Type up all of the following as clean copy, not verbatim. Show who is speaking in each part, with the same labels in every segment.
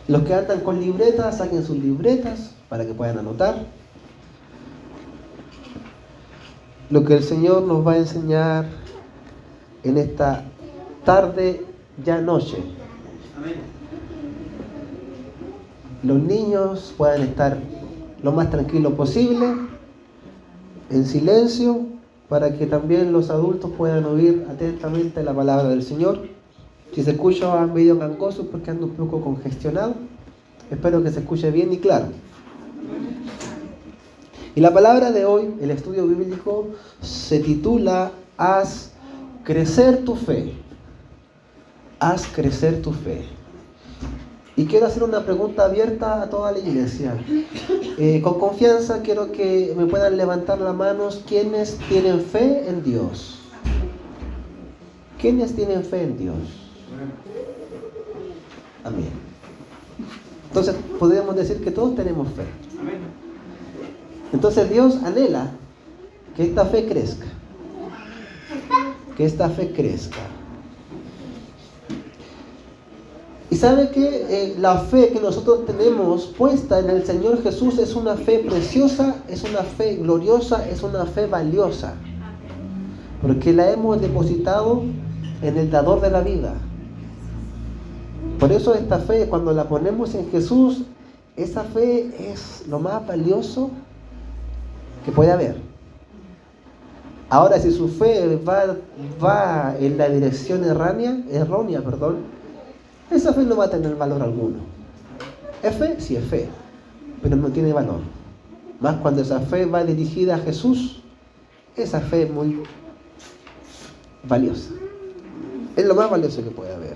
Speaker 1: Los que andan con libretas, saquen sus libretas para que puedan anotar. Lo que el Señor nos va a enseñar en esta tarde, ya noche. Los niños puedan estar lo más tranquilos posible, en silencio, para que también los adultos puedan oír atentamente la palabra del Señor. Si se escucha medio gangoso porque ando un poco congestionado, espero que se escuche bien y claro. Y la palabra de hoy, el estudio bíblico, se titula Haz crecer tu fe. Haz crecer tu fe. Y quiero hacer una pregunta abierta a toda la iglesia. Con confianza quiero que me puedan levantar las manos quienes tienen fe en Dios. ¿Quiénes tienen fe en Dios? Amén. Entonces podríamos decir que todos tenemos fe. Entonces Dios anhela que esta fe crezca. Que esta fe crezca. Y sabe que la fe que nosotros tenemos puesta en el Señor Jesús es una fe preciosa, es una fe gloriosa, es una fe valiosa. Porque la hemos depositado en el dador de la vida. Por eso esta fe, cuando la ponemos en Jesús, esa fe es lo más valioso que puede haber. Ahora, si su fe va en la dirección errónea, esa fe no va a tener valor alguno. ¿Es fe? Sí, es fe, pero no tiene valor. Más cuando esa fe va dirigida a Jesús, esa fe es muy valiosa. Es lo más valioso que puede haber.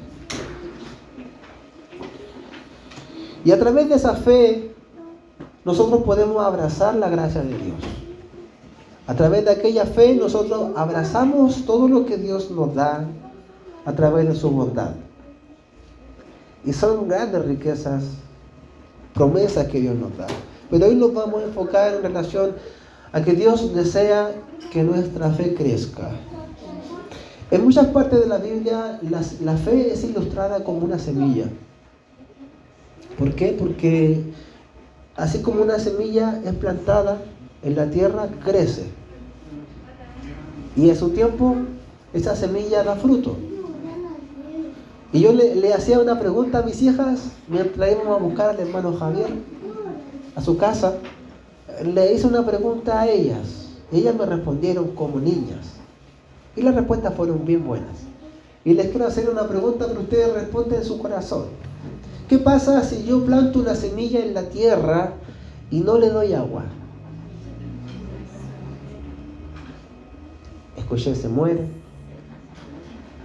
Speaker 1: Y a través de esa fe, nosotros podemos abrazar la gracia de Dios. A través de aquella fe, nosotros abrazamos todo lo que Dios nos da a través de su bondad. Y son grandes riquezas, promesas que Dios nos da. Pero hoy nos vamos a enfocar en relación a que Dios desea que nuestra fe crezca. En muchas partes de la Biblia, la fe es ilustrada como una semilla. ¿Por qué? Porque así como una semilla es plantada en la tierra, crece. Y en su tiempo, esa semilla da fruto. Y yo le hacía una pregunta a mis hijas mientras íbamos a buscar al hermano Javier a su casa. Le hice una pregunta a ellas. Ellas me respondieron como niñas. Y las respuestas fueron bien buenas. Y les quiero hacer una pregunta, pero ustedes responden en su corazón. ¿Qué pasa si yo planto una semilla en la tierra y no le doy agua? Escuché, se muere,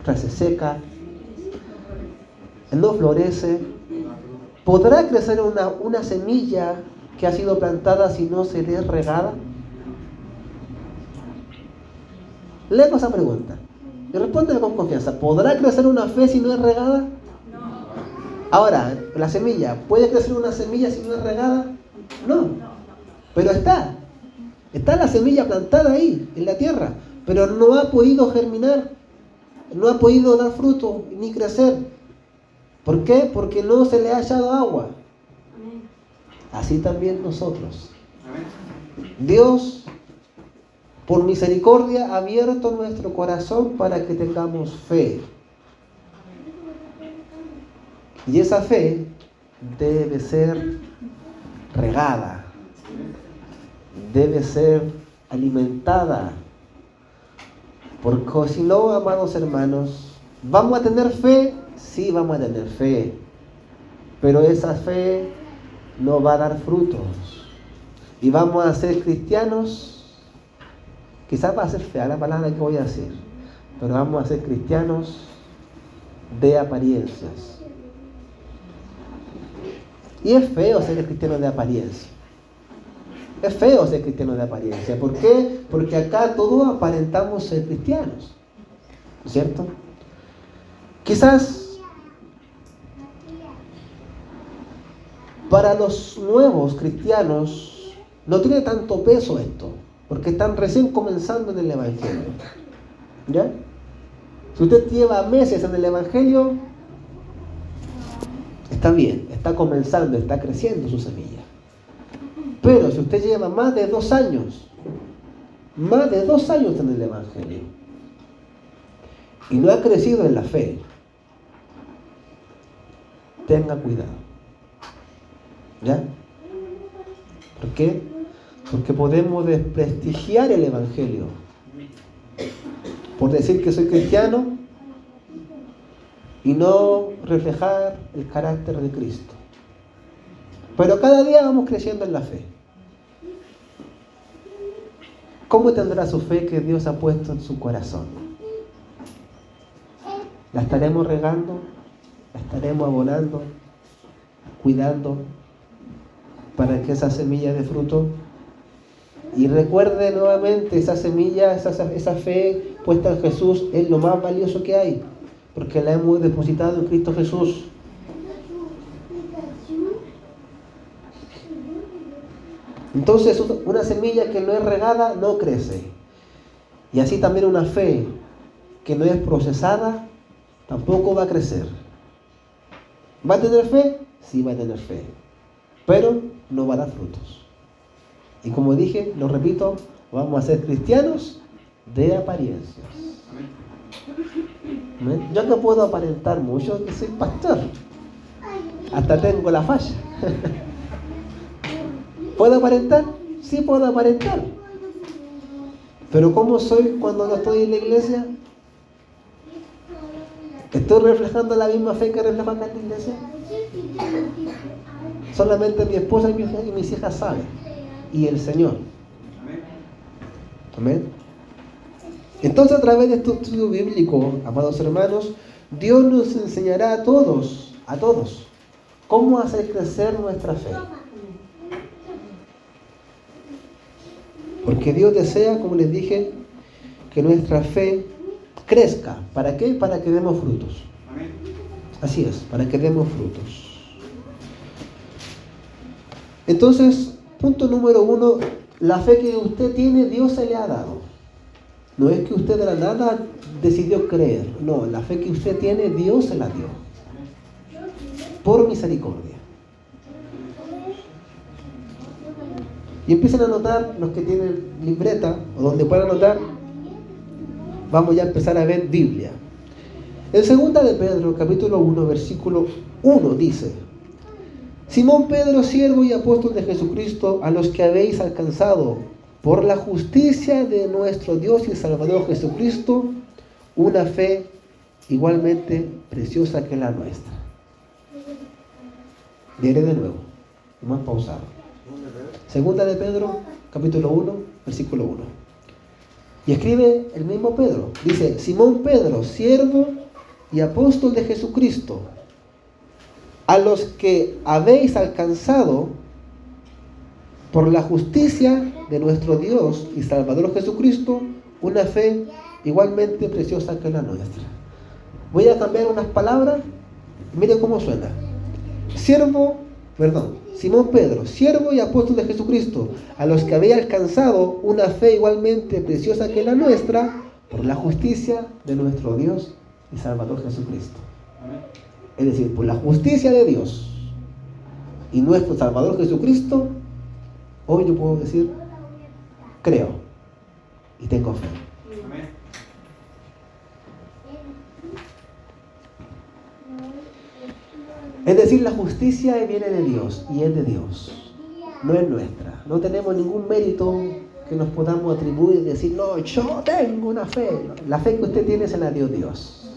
Speaker 1: se seca, no florece. ¿Podrá crecer una semilla que ha sido plantada si no se le es regada? Le hago esa pregunta y responde con confianza. ¿Podrá crecer una fe si no es regada? No. Ahora, la semilla, ¿puede crecer una semilla si no es regada? No. Pero está la semilla plantada ahí, en la tierra, pero no ha podido germinar, no ha podido dar fruto ni crecer. ¿Por qué? Porque no se le ha echado agua. Así también nosotros. Dios, por misericordia, ha abierto nuestro corazón para que tengamos fe. Y esa fe debe ser regada, debe ser alimentada. Porque si no, amados hermanos, ¿vamos a tener fe? Sí, vamos a tener fe. Pero esa fe no va a dar frutos. Y vamos a ser cristianos. Quizás va a ser fea la palabra que voy a decir, pero vamos a ser cristianos de apariencias. Y es feo ser cristiano de apariencia. Es feo ser cristiano de apariencia. ¿Por qué? Porque acá todos aparentamos ser cristianos, ¿cierto? Quizás para los nuevos cristianos no tiene tanto peso esto, porque están recién comenzando en el Evangelio. ¿Ya? Si usted lleva meses en el Evangelio, está bien, está comenzando, está creciendo su semilla. Pero si usted lleva más de 2 años en el Evangelio y no ha crecido en la fe, tenga cuidado. ¿Ya? ¿Por qué? Porque podemos desprestigiar el Evangelio por decir que soy cristiano y no reflejar el carácter de Cristo. Pero cada día vamos creciendo en la fe. ¿Cómo tendrá su fe que Dios ha puesto en su corazón? ¿La estaremos regando? ¿La estaremos abonando? ¿Cuidando para que esa semilla dé fruto? Y recuerde nuevamente, esa semilla, esa fe puesta en Jesús es lo más valioso que hay, porque la hemos depositado en Cristo Jesús. Entonces, una semilla que no es regada no crece. Y así también una fe que no es procesada tampoco va a crecer. ¿Va a tener fe? Sí, va a tener fe, pero no va a dar frutos. Y como dije, lo repito, vamos a ser cristianos de apariencias. ¿Amén? Yo no puedo aparentar mucho que soy pastor. Hasta tengo la falla. ¿Puedo aparentar? Sí puedo aparentar. Pero ¿cómo soy cuando no estoy en la iglesia? ¿Estoy reflejando la misma fe que reflejo acá en la iglesia? Solamente mi esposa y mis hijas saben. Y el Señor. Amén. Entonces, a través de este estudio bíblico, amados hermanos, Dios nos enseñará a todos, cómo hacer crecer nuestra fe. Porque Dios desea, como les dije, que nuestra fe crezca. ¿Para qué? Para que demos frutos. Así es, para que demos frutos. Entonces, punto número 1, la fe que usted tiene, Dios se le ha dado. No es que usted de la nada decidió creer. No, la fe que usted tiene, Dios se la dio. Por misericordia. Y empiecen a anotar, los que tienen libreta, o donde puedan anotar, vamos ya a empezar a ver Biblia. En 2 de Pedro, capítulo 1, versículo 1, dice: Simón Pedro, siervo y apóstol de Jesucristo, a los que habéis alcanzado, por la justicia de nuestro Dios y Salvador Jesucristo, una fe igualmente preciosa que la nuestra. Diré de nuevo, más pausado. 2 de Pedro, capítulo 1, versículo 1. Y escribe el mismo Pedro. Dice: Simón Pedro, siervo y apóstol de Jesucristo, a los que habéis alcanzado por la justicia de nuestro Dios y Salvador Jesucristo, una fe igualmente preciosa que la nuestra. Voy a cambiar unas palabras. Miren cómo suena. Simón Pedro, siervo y apóstol de Jesucristo, a los que habéis alcanzado una fe igualmente preciosa que la nuestra, por la justicia de nuestro Dios y Salvador Jesucristo. Amén. Es decir, por la justicia de Dios y nuestro Salvador Jesucristo, hoy yo puedo decir, creo y tengo fe. Amén. Es decir, la justicia viene de Dios y es de Dios, no es nuestra. No tenemos ningún mérito que nos podamos atribuir y decir, no, yo tengo una fe. La fe que usted tiene se la dio Dios.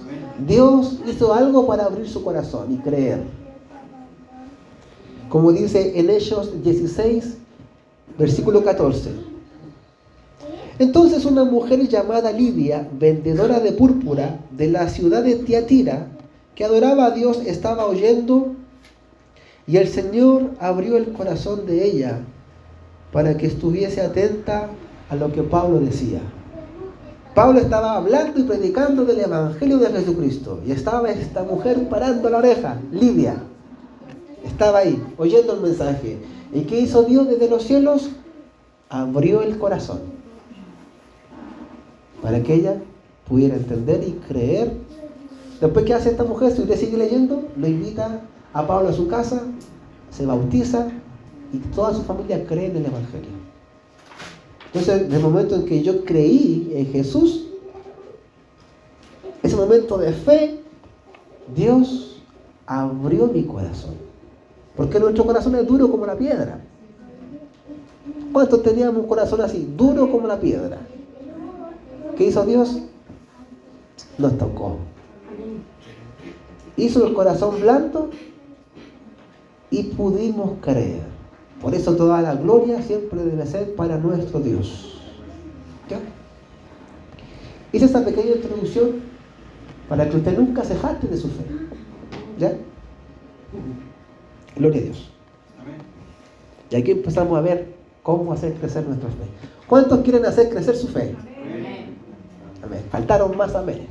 Speaker 1: Dios hizo algo para abrir su corazón y creer. Como dice en Hechos 16, versículo 14. Entonces una mujer llamada Lidia, vendedora de púrpura de la ciudad de Tiatira, que adoraba a Dios, estaba oyendo, y el Señor abrió el corazón de ella para que estuviese atenta a lo que Pablo decía. Pablo estaba hablando y predicando del Evangelio de Jesucristo, y estaba esta mujer parando la oreja, Lidia. Estaba ahí, oyendo el mensaje. ¿Y qué hizo Dios desde los cielos? Abrió el corazón para que ella pudiera entender y creer. Después, ¿qué hace esta mujer? Si usted sigue leyendo, lo invita a Pablo a su casa, se bautiza y toda su familia cree en el Evangelio. Entonces, en el momento en que yo creí en Jesús, ese momento de fe, Dios abrió mi corazón. Porque nuestro corazón es duro como la piedra. ¿Cuántos teníamos un corazón así, duro como la piedra? ¿Qué hizo Dios? Nos tocó. Hizo el corazón blando y pudimos creer. Por eso toda la gloria siempre debe ser para nuestro Dios. ¿Ya? Hice esta pequeña introducción para que usted nunca se jacte de su fe. ¿Ya? Gloria a Dios. Y aquí empezamos a ver cómo hacer crecer nuestra fe. ¿Cuántos quieren hacer crecer su fe? Amén. Faltaron más amén.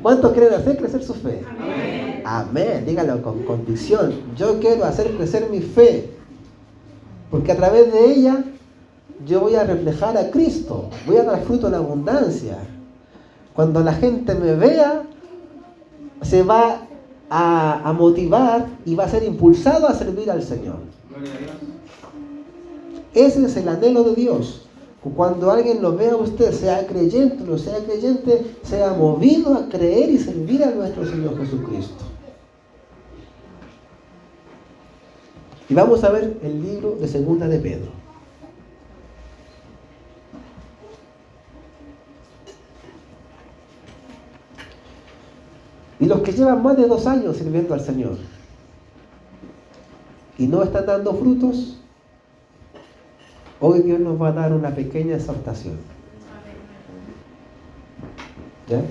Speaker 1: ¿Cuántos quieren hacer crecer su fe? Amén. Amén. Díganlo con convicción. Yo quiero hacer crecer mi fe. Porque a través de ella yo voy a reflejar a Cristo. Voy a dar fruto en abundancia. Cuando la gente me vea, se va a motivar y va a ser impulsado a servir al Señor. Ese es el anhelo de Dios. Cuando alguien lo vea a usted, sea creyente o no sea creyente, sea movido a creer y servir a nuestro Señor Jesucristo. Y vamos a ver el libro de Segunda de Pedro. Y los que llevan más de 2 años sirviendo al Señor y no están dando frutos, hoy Dios nos va a dar una pequeña exhortación. ¿Ya?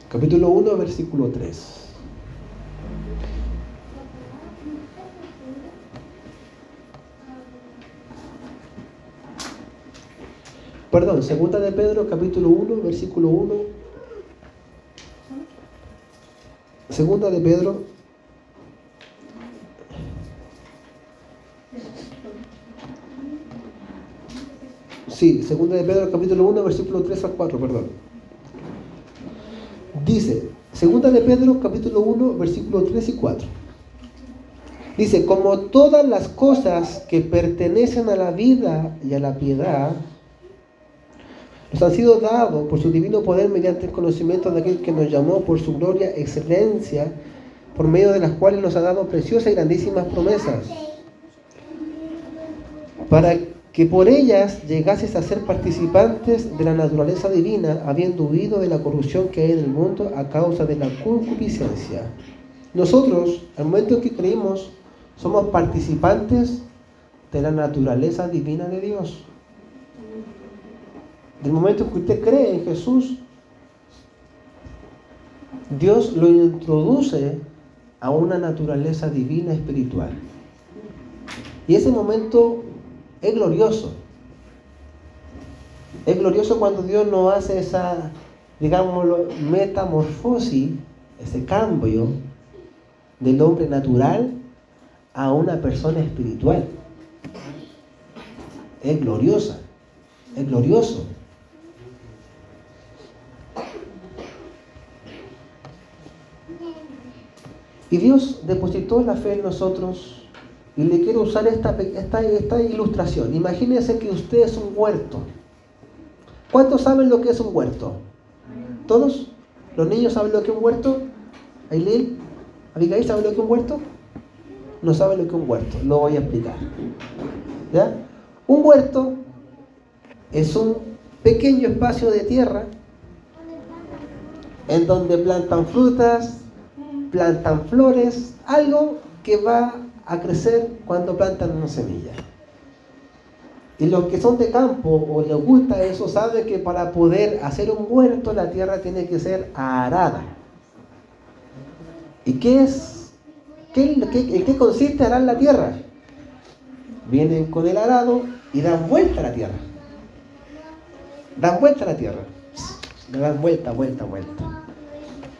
Speaker 1: Capítulo 1, versículo 3. Perdón, Segunda de Pedro, capítulo 1, versículo 1. Segunda de Pedro. Sí, Segunda de Pedro, capítulo 1, versículo 3 al 4, perdón. Dice, Segunda de Pedro, capítulo 1, versículo 3 y 4. Dice, como todas las cosas que pertenecen a la vida y a la piedad, nos han sido dados por su divino poder mediante el conocimiento de aquel que nos llamó por su gloria, excelencia, por medio de las cuales nos ha dado preciosas y grandísimas promesas, para que por ellas llegases a ser participantes de la naturaleza divina, habiendo huido de la corrupción que hay en el mundo a causa de la concupiscencia. Nosotros, al momento en que creímos, somos participantes de la naturaleza divina de Dios. Del momento en que usted cree en Jesús, Dios lo introduce a una naturaleza divina espiritual. Y ese momento es glorioso. Es glorioso cuando Dios nos hace esa, digámoslo, metamorfosis, ese cambio del hombre natural a una persona espiritual. Es gloriosa, es glorioso. Y Dios depositó la fe en nosotros, y le quiero usar esta ilustración. Imagínense que usted es un huerto. ¿Cuántos saben lo que es un huerto? ¿Todos? ¿Los niños saben lo que es un huerto? ¿Ailil? ¿Abigail sabe lo que es un huerto? No saben lo que es un huerto. Lo voy a explicar. ¿Ya? Un huerto es un pequeño espacio de tierra en donde plantan frutas, plantan flores, algo que va a crecer cuando plantan una semilla. Y los que son de campo o les gusta eso saben que para poder hacer un huerto la tierra tiene que ser arada. ¿Y qué es? ¿En qué consiste arar la tierra? Vienen con el arado y dan vuelta a la tierra. Dan vuelta a la tierra. Le dan vuelta.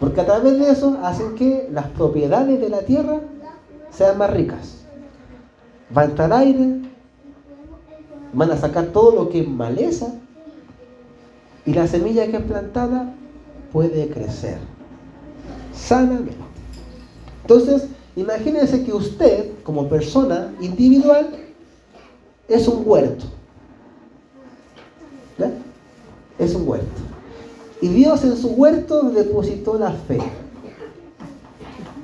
Speaker 1: Porque a través de eso hacen que las propiedades de la tierra sean más ricas. Va a entrar aire, van a sacar todo lo que es maleza, y la semilla que es plantada puede crecer sanamente. Entonces, imagínense que usted, como persona individual, es un huerto. ¿Ya? Es un huerto. Y Dios en su huerto depositó la fe.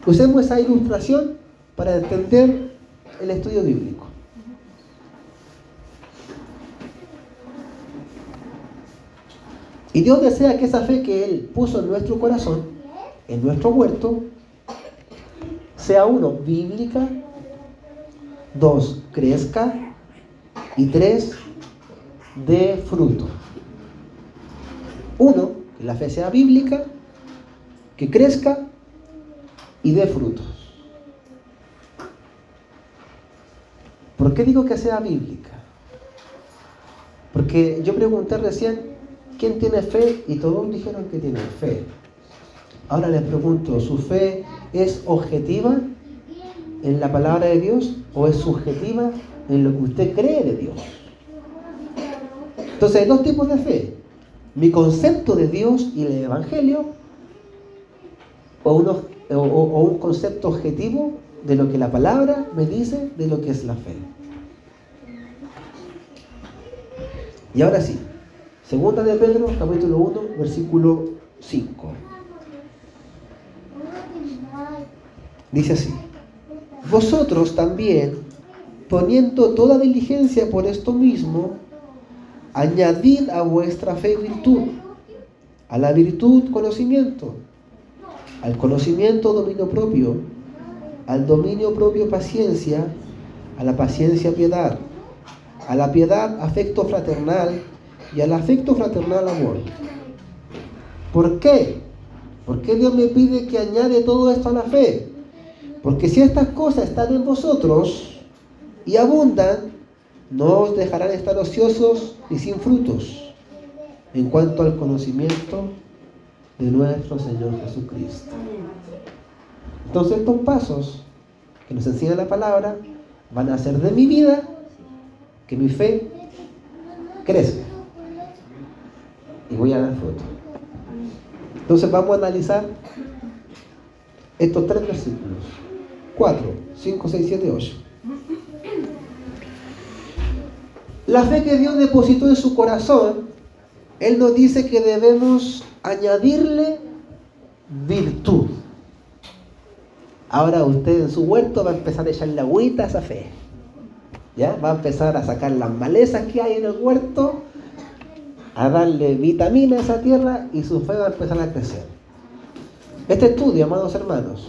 Speaker 1: Usemos esa ilustración para entender el estudio bíblico. Y Dios desea que esa fe que Él puso en nuestro corazón, en nuestro huerto, sea 1, bíblica, 2, crezca, y 3, dé fruto. 1, que la fe sea bíblica, que crezca y dé frutos. ¿Por qué digo que sea bíblica? Porque yo pregunté recién, ¿quién tiene fe? Y todos dijeron que tienen fe. Ahora les pregunto, ¿su fe es objetiva en la palabra de Dios o es subjetiva en lo que usted cree de Dios? Entonces hay dos tipos de fe. Mi concepto de Dios y el Evangelio o un concepto objetivo de lo que la palabra me dice de lo que es la fe. Y ahora sí, segunda de Pedro, capítulo 1, versículo 5. Dice así: vosotros también, poniendo toda diligencia por esto mismo, añadid a vuestra fe virtud, a la virtud conocimiento, al conocimiento dominio propio, al dominio propio paciencia, a la paciencia piedad, a la piedad afecto fraternal y al afecto fraternal amor. ¿Por qué? ¿Por qué Dios me pide que añade todo esto a la fe? Porque si estas cosas están en vosotros y abundan, no os dejarán estar ociosos y sin frutos en cuanto al conocimiento de nuestro Señor Jesucristo. Entonces estos pasos que nos enseña la palabra van a hacer de mi vida que mi fe crezca y voy a dar fruto. Entonces vamos a analizar estos 3 versículos: 4, 5, 6, 7, 8. La fe que Dios depositó en su corazón, Él nos dice que debemos añadirle virtud. Ahora usted en su huerto va a empezar a echarle agüita a esa fe. ¿Ya? Va a empezar a sacar las malezas que hay en el huerto, a darle vitamina a esa tierra y su fe va a empezar a crecer. Este estudio, amados hermanos,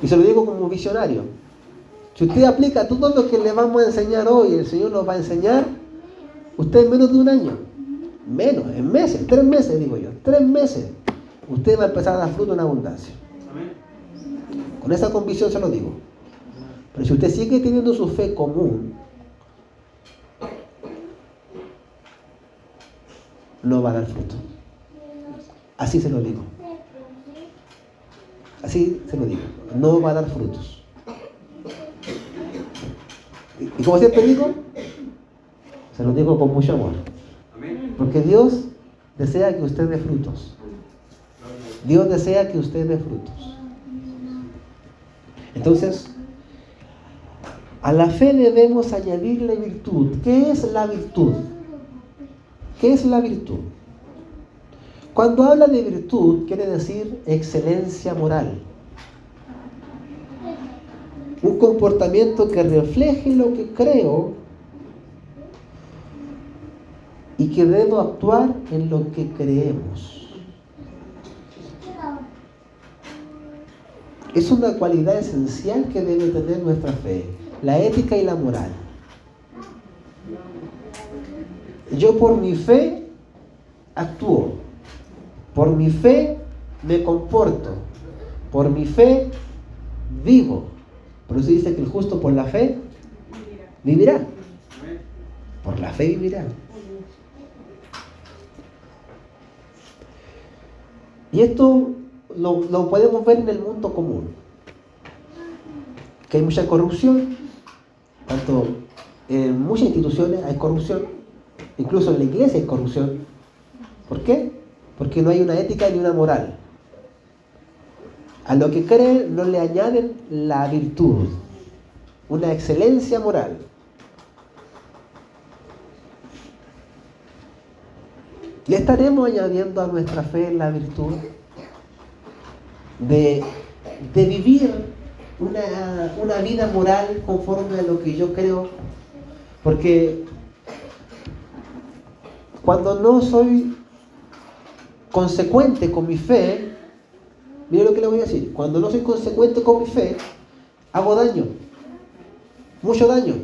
Speaker 1: y se lo digo como visionario, si usted aplica todo lo que le vamos a enseñar hoy, el Señor nos va a enseñar, usted en menos de un año, menos, en meses, 3 meses digo yo, 3 meses, usted va a empezar a dar fruto en abundancia. Con esa convicción se lo digo. Pero si usted sigue teniendo su fe común, no va a dar fruto. Así se lo digo. Así se lo digo. No va a dar frutos. Y como siempre digo, se lo digo con mucho amor. Porque Dios desea que usted dé frutos. Dios desea que usted dé frutos. Entonces, a la fe debemos añadirle virtud. ¿Qué es la virtud? ¿Qué es la virtud? Cuando habla de virtud, quiere decir excelencia moral. Un comportamiento que refleje lo que creo y que debo actuar en lo que creemos. Es una cualidad esencial que debe tener nuestra fe, la ética y la moral. Yo por mi fe actúo, por mi fe me comporto, por mi fe vivo. Por eso dice que el justo por la fe vivirá. Por la fe vivirá. Y esto lo podemos ver en el mundo común. Que hay mucha corrupción, tanto en muchas instituciones hay corrupción, incluso en la iglesia hay corrupción. ¿Por qué? Porque no hay una ética ni una moral. A lo que creen no le añaden la virtud, una excelencia moral. ¿Le estaremos añadiendo a nuestra fe la virtud de vivir una vida moral conforme a lo que yo creo? Porque cuando no soy consecuente con mi fe, mire lo que le voy a decir, cuando no soy consecuente con mi fe, hago daño, mucho daño.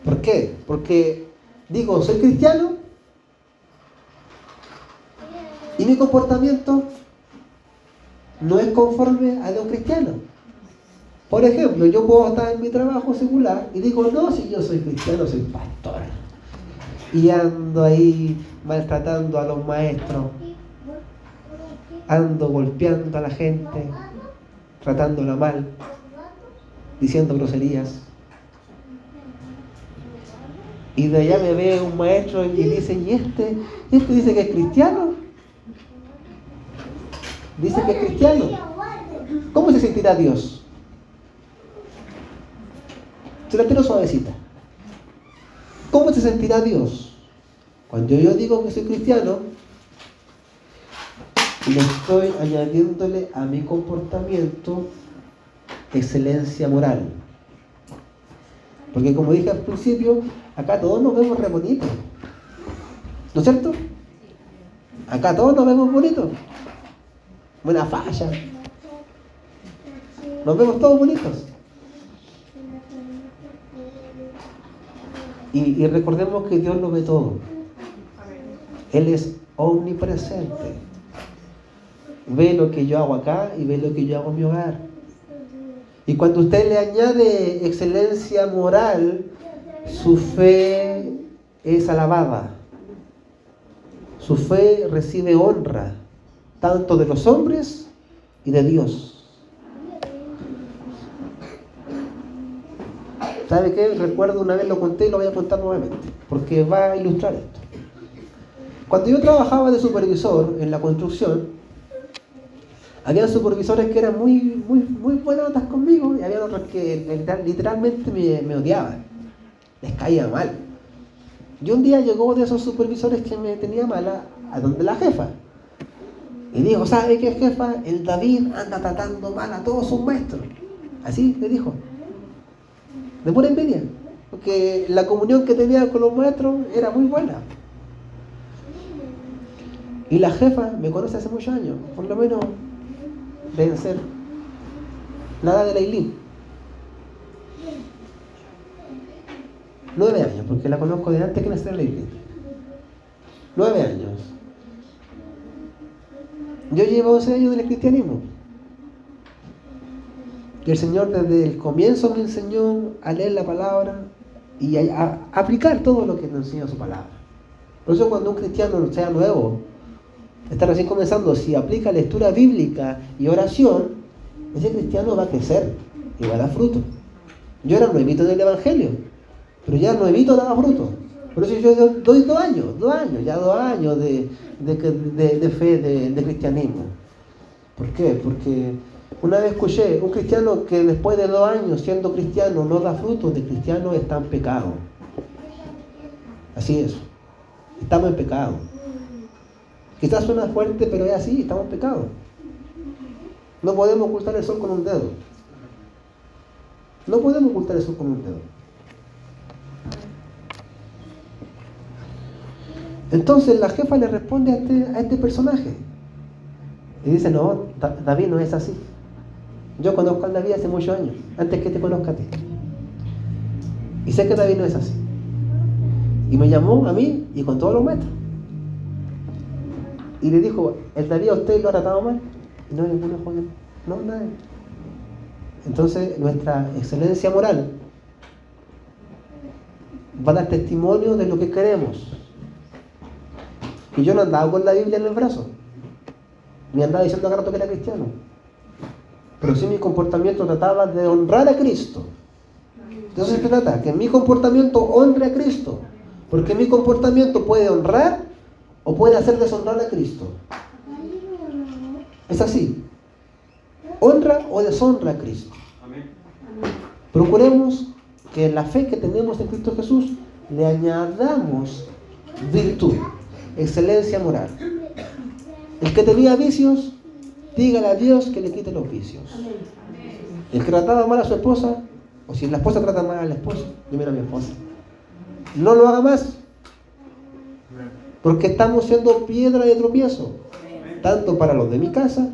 Speaker 1: ¿Por qué? Porque digo, soy cristiano y mi comportamiento no es conforme a los cristianos. Por ejemplo, yo puedo estar en mi trabajo secular y digo, no, si yo soy cristiano, soy pastor. Y ando ahí maltratando a los maestros, ando golpeando a la gente, tratándola mal, diciendo groserías. Y de allá me ve un maestro y dice, ¿y este dice que es cristiano? Dice que es cristiano. ¿Cómo se sentirá Dios? Se la tiro suavecita. ¿Cómo se sentirá Dios? Cuando yo digo que soy cristiano, le estoy añadiéndole a mi comportamiento excelencia moral. Porque como dije al principio, acá todos nos vemos re bonitos. ¿No es cierto? Acá todos nos vemos bonitos. Buena falla. Nos vemos todos bonitos. Y recordemos que Dios lo ve todo. Él es omnipresente. Ve lo que yo hago acá y ve lo que yo hago en mi hogar. Y cuando usted le añade excelencia moral, su fe es alabada. Su fe recibe honra, tanto de los hombres y de Dios. ¿Sabe qué? Recuerdo una vez lo conté y lo voy a contar nuevamente, porque va a ilustrar esto. Cuando yo trabajaba de supervisor en la construcción, había supervisores que eran muy buenas notas conmigo y había otros que literalmente me odiaban, les caía mal. Y un día llegó de esos supervisores que me tenía mala a donde la jefa. Y dijo, ¿sabe qué, jefa? El David anda tratando mal a todos sus maestros. Así le dijo. De pura envidia. Porque la comunión que tenía con los maestros era muy buena. Y la jefa me conoce hace muchos años. Por lo menos deben ser la edad de la Eileen. 9 años, porque la conozco de antes que naciera la Eileen. 9 años. Yo llevo 11 años en el cristianismo. Y el Señor desde el comienzo me enseñó a leer la palabra y a aplicar todo lo que nos enseña su palabra. Por eso cuando un cristiano sea nuevo, está recién comenzando, si aplica lectura bíblica y oración, ese cristiano va a crecer y va a dar fruto. Yo era nuevito del Evangelio, pero ya nuevito daba fruto. Por eso yo doy 2 años de fe, de cristianismo. ¿Por qué? Porque una vez escuché, un cristiano que después de 2 años siendo cristiano no da frutos de cristiano está en pecado. Así es. Estamos en pecado. Quizás suena fuerte, pero es así, estamos en pecado. No podemos ocultar el sol con un dedo. No podemos ocultar el sol con un dedo. Entonces la jefa le responde a este personaje. Y dice, no, David no es así. Yo conozco a David hace muchos años, antes que te conozca a ti. Y sé que David no es así. Y me llamó a mí y con todos los maestros. Y le dijo, ¿el David a usted lo ha tratado mal? Y no, ninguno joven. No, nadie. Entonces nuestra excelencia moral va a dar testimonio de lo que queremos. Y yo no andaba con la Biblia en el brazo, ni andaba diciendo a rato que era cristiano, pero sí mi comportamiento trataba de honrar a Cristo. Entonces se trata que mi comportamiento honre a Cristo, porque mi comportamiento puede honrar o puede hacer deshonrar a Cristo. Es así. honra o deshonra a Cristo.
Speaker 2: Amén.
Speaker 1: Procuremos que en la fe que tenemos en Cristo Jesús le añadamos virtud, excelencia moral. El que tenía vicios, dígale a Dios que le quite los vicios. El que trataba mal a su esposa, o si la esposa trata mal al esposo, yo miro a mi esposa, no lo haga más, porque estamos siendo piedra de tropiezo, tanto para los de mi casa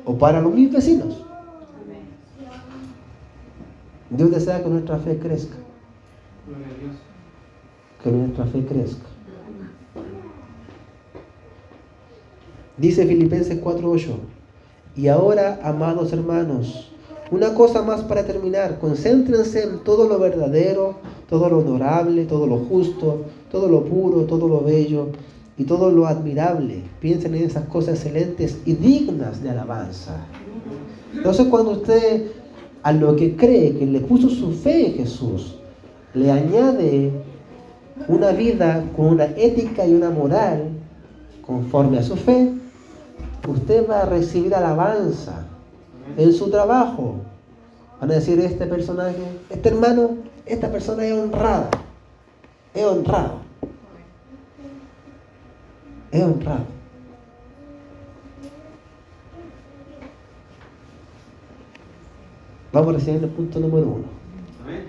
Speaker 1: o para los mis vecinos. Dios desea que nuestra fe crezca.
Speaker 2: Gloria a Dios.
Speaker 1: Que nuestra fe crezca. Dice Filipenses 4:8: y ahora, amados hermanos, una cosa más para terminar: concéntrense en todo lo verdadero, todo lo honorable, todo lo justo, todo lo puro, todo lo bello y todo lo admirable. Piensen en esas cosas excelentes y dignas de alabanza. Entonces, cuando usted a lo que cree, que le puso su fe en Jesús, le añade una vida con una ética y una moral conforme a su fe, usted va a recibir alabanza en su trabajo. Van a decir: este personaje, este hermano, esta persona es honrada, es honrado, es honrado. Vamos a recibir el punto número 1.
Speaker 2: Amén.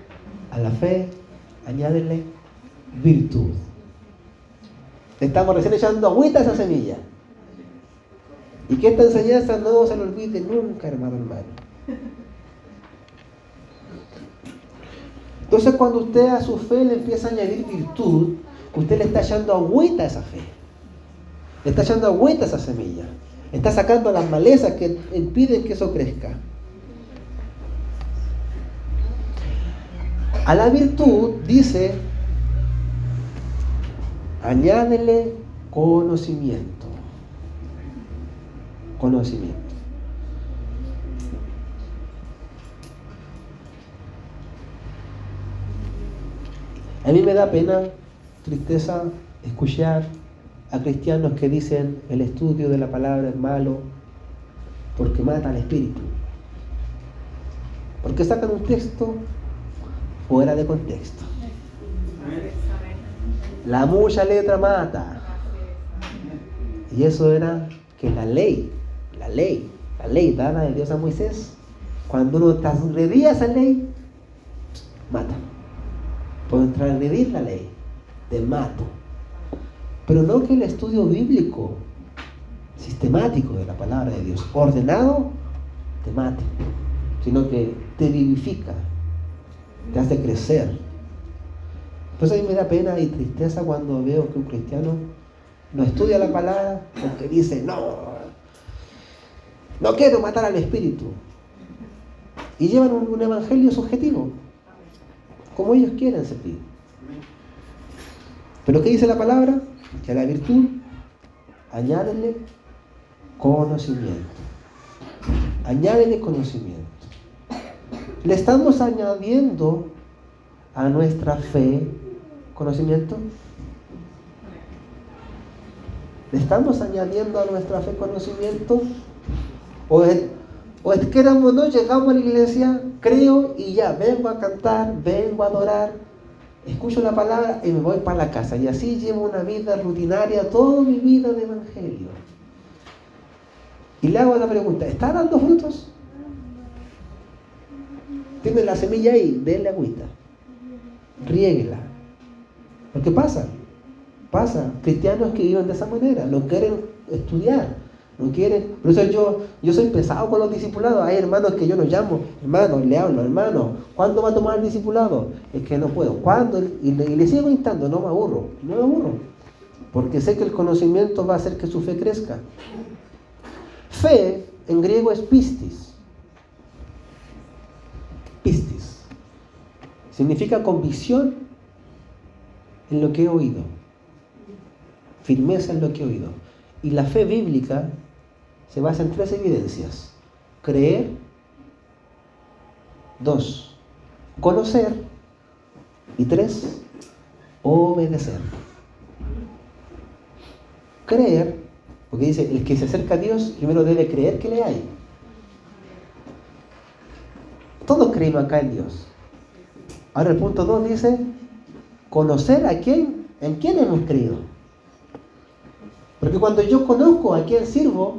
Speaker 1: A la fe, añádele virtud. Le estamos recién echando agüita a esa semilla. Y que esta enseñanza no se lo olvide nunca, hermano. Entonces, cuando usted a su fe le empieza a añadir virtud, usted le está echando agüita a esa fe. Le está echando agüita a esa semilla. Está sacando las malezas que impiden que eso crezca. A la virtud dice: añádele conocimiento. Conocimiento. A mí me da pena, tristeza, escuchar a cristianos que dicen: el estudio de la palabra es malo porque mata al espíritu. Porque sacan un texto fuera de contexto. La mucha letra mata. Y eso era que la ley dada de Dios a Moisés, cuando uno transgredía esa ley, mata. Por transgredir la ley, te mato. Pero no que el estudio bíblico, sistemático de la palabra de Dios, ordenado, te mate, sino que te vivifica, te hace crecer. Entonces a mí me da pena y tristeza cuando veo que un cristiano no estudia la palabra porque dice: no quiero matar al espíritu. Y llevan un evangelio subjetivo, como ellos quieren servir. Pero ¿qué dice la palabra? Que a la virtud añádele conocimiento. Añádele conocimiento. ¿Le estamos añadiendo a nuestra fe conocimiento? ¿Le estamos añadiendo a nuestra fe conocimiento? ¿O es que no llegamos a la iglesia, creo y ya, vengo a cantar, vengo a adorar, escucho la palabra y me voy para la casa? Y así llevo una vida rutinaria, toda mi vida de evangelio. Y le hago la pregunta: ¿está dando frutos? Tiene la semilla ahí, denle agüita, riéguela. Porque pasa, cristianos que viven de esa manera, no quieren estudiar, no quieren. Por eso yo soy pesado con los discipulados. Hay hermanos que yo no llamo, hermano, le hablo: hermano, ¿cuándo va a tomar el discipulado? Es que no puedo. ¿Cuándo? Y le sigo instando, no me aburro, porque sé que el conocimiento va a hacer que su fe crezca. Fe en griego es pistis. Pistis significa convicción en lo que he oído, firmeza en lo que he oído. Y la fe bíblica se basa en 3 evidencias: creer, 2, conocer, y 3, obedecer. Creer, porque dice: el que se acerca a Dios primero debe creer que le hay. Todos creímos acá en Dios. Ahora el punto 2 dice, conocer en quién hemos creído. Porque cuando yo conozco a quién sirvo,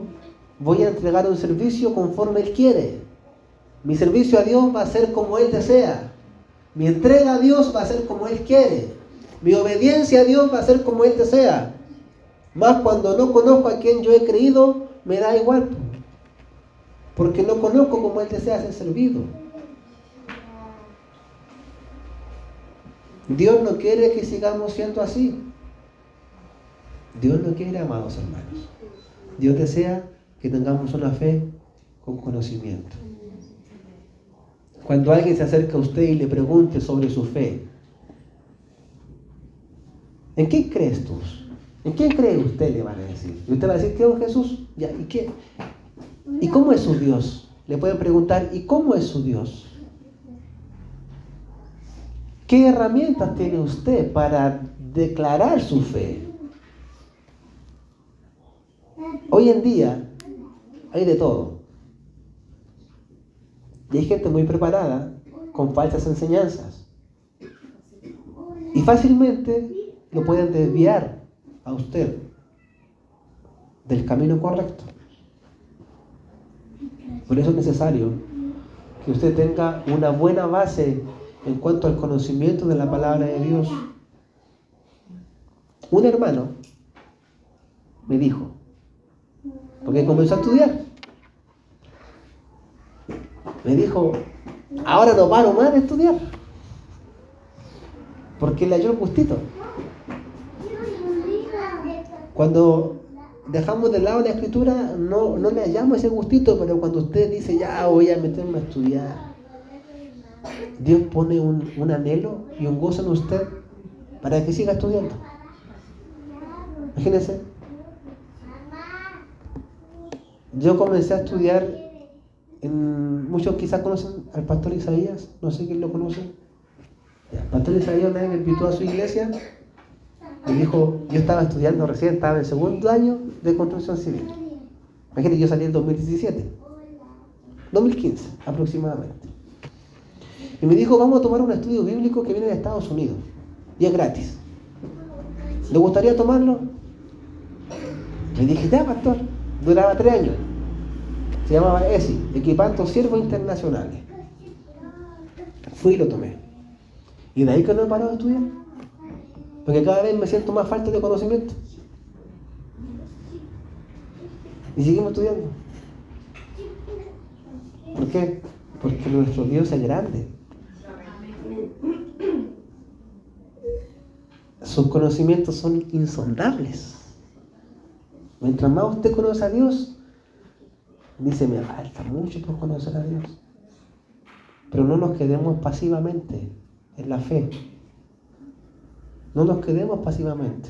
Speaker 1: voy a entregar un servicio conforme Él quiere. Mi servicio a Dios va a ser como Él desea. Mi entrega a Dios va a ser como Él quiere. Mi obediencia a Dios va a ser como Él desea. Más cuando no conozco a quién yo he creído, me da igual. Porque no conozco como Él desea ser servido. Dios no quiere que sigamos siendo así. Dios no quiere, amados hermanos. Dios desea que tengamos una fe con conocimiento. Cuando alguien se acerca a usted y le pregunte sobre su fe, ¿en quién crees tú? ¿En quién cree usted? Le van a decir. Y usted va a decir, creo en Jesús. Ya, ¿y qué? ¿Y cómo es su Dios? Le pueden preguntar, ¿y cómo es su Dios? ¿Qué herramientas tiene usted para declarar su fe? Hoy en día hay de todo. Y hay gente muy preparada con falsas enseñanzas. Y fácilmente lo pueden desviar a usted del camino correcto. Por eso es necesario que usted tenga una buena base en cuanto al conocimiento de la palabra de Dios. Un hermano me dijo, porque comenzó a estudiar, me dijo, ahora no paro más de estudiar, porque le halló el gustito. Cuando dejamos de lado la escritura, no le hallamos ese gustito, pero cuando usted dice, ya voy a meterme a estudiar, Dios pone un anhelo y un gozo en usted para que siga estudiando. Imagínense. Yo comencé a estudiar, muchos quizás conocen al pastor Isaías, no sé quién lo conoce. El pastor Isaías una vez me invitó a su iglesia y dijo, yo estaba estudiando recién, estaba en el segundo año de construcción civil. Imagínense, yo salí en 2017, 2015 aproximadamente. Y me dijo, vamos a tomar un estudio bíblico que viene de Estados Unidos y es gratis. ¿Le gustaría tomarlo? Le dije, ya pastor, duraba 3 años. Se llamaba ESI, Equipando Siervos Internacionales. Fui y lo tomé. Y de ahí que no he parado de estudiar. Porque cada vez me siento más falta de conocimiento. Y seguimos estudiando. ¿Por qué? Porque nuestro Dios es grande. Sus conocimientos son insondables. Mientras más usted conoce a Dios, dice, me falta mucho por conocer a Dios. Pero no nos quedemos pasivamente en la fe. No nos quedemos pasivamente.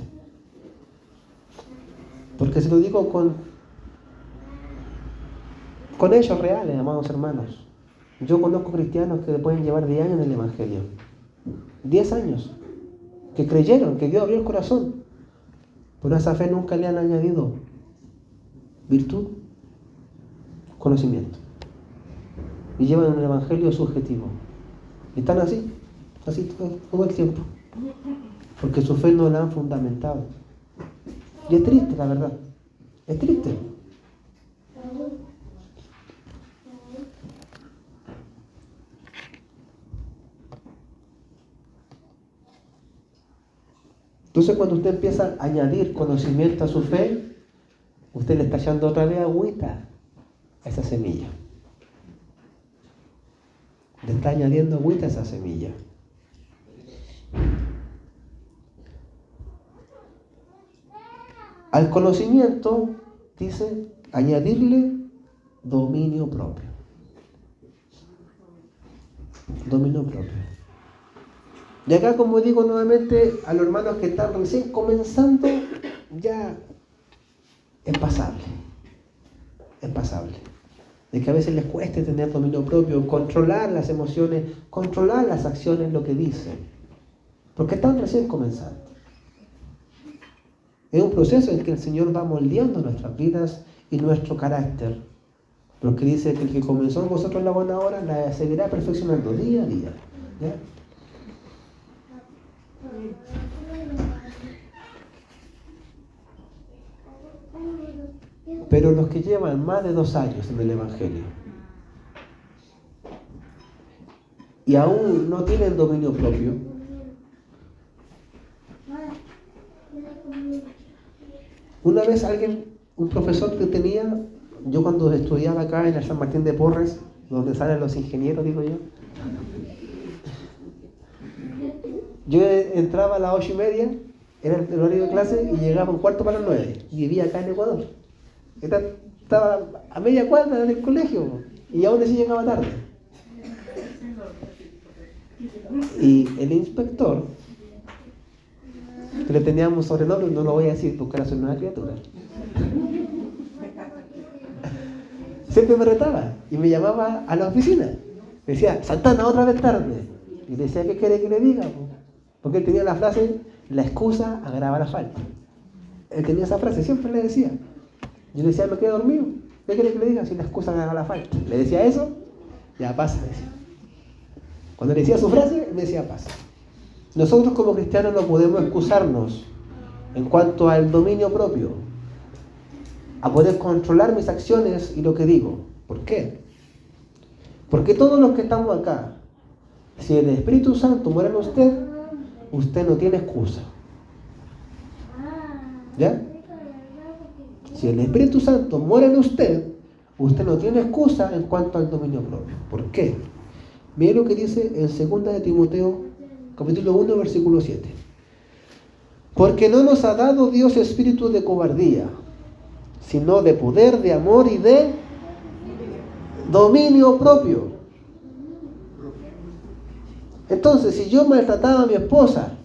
Speaker 1: Porque se lo digo con hechos reales, amados hermanos. Yo conozco cristianos que pueden llevar 10 años en el Evangelio. 10 años. Que creyeron, que Dios abrió el corazón. Pero a esa fe nunca le han añadido virtud, conocimiento. Y llevan un evangelio subjetivo. Y están así todo el tiempo. Porque su fe no la han fundamentado. Y es triste, la verdad. Es triste. Entonces cuando usted empieza a añadir conocimiento a su fe, usted le está echando otra vez agüita a esa semilla. Le está añadiendo agüita a esa semilla. Al conocimiento, dice, añadirle dominio propio. Dominio propio. Y acá, como digo nuevamente, a los hermanos que están recién comenzando, ya es pasable. Es pasable. De que a veces les cueste tener dominio propio, controlar las emociones, controlar las acciones, lo que dicen. Porque están recién comenzando. Es un proceso en que el Señor va moldeando nuestras vidas y nuestro carácter Porque dice que el que comenzó en vosotros la buena obra la seguirá perfeccionando día a día. ¿Ya? Pero los que llevan más de 2 años en el Evangelio y aún no tienen dominio propio, una vez un profesor que tenía, yo cuando estudiaba acá en el San Martín de Porres, donde salen los ingenieros, digo yo entraba a las 8:30, era el horario de clase, y llegaba un cuarto para las 9, y vivía acá en Ecuador. Estaba a media cuadra del colegio, y aún así llegaba tarde. Y el inspector, que le teníamos sobrenombre, no lo voy a decir porque era su nueva criatura, siempre me retaba y me llamaba a la oficina. Me decía, Santana, otra vez tarde. Y le decía, ¿qué quiere que le diga? Porque él tenía la frase, la excusa agrava la falta. Él tenía esa frase, siempre le decía. Yo le decía, me quedé dormido. ¿Qué quiere que le diga? Si la excusa agrava la falta. Le decía eso, ya pasa, decía. Cuando le decía su frase, me decía pasa. Nosotros como cristianos no podemos excusarnos en cuanto al dominio propio, a poder controlar mis acciones y lo que digo. ¿Por qué? Porque todos los que estamos acá, si el Espíritu Santo muere en usted no tiene excusa. ¿Ya? Si el Espíritu Santo muere en usted no tiene excusa en cuanto al dominio propio. ¿Por qué? Mire lo que dice en 2 de Timoteo, capítulo 1, versículo 7. Porque no nos ha dado Dios espíritu de cobardía, sino de poder, de amor y de dominio propio. Entonces, si yo maltrataba a mi esposa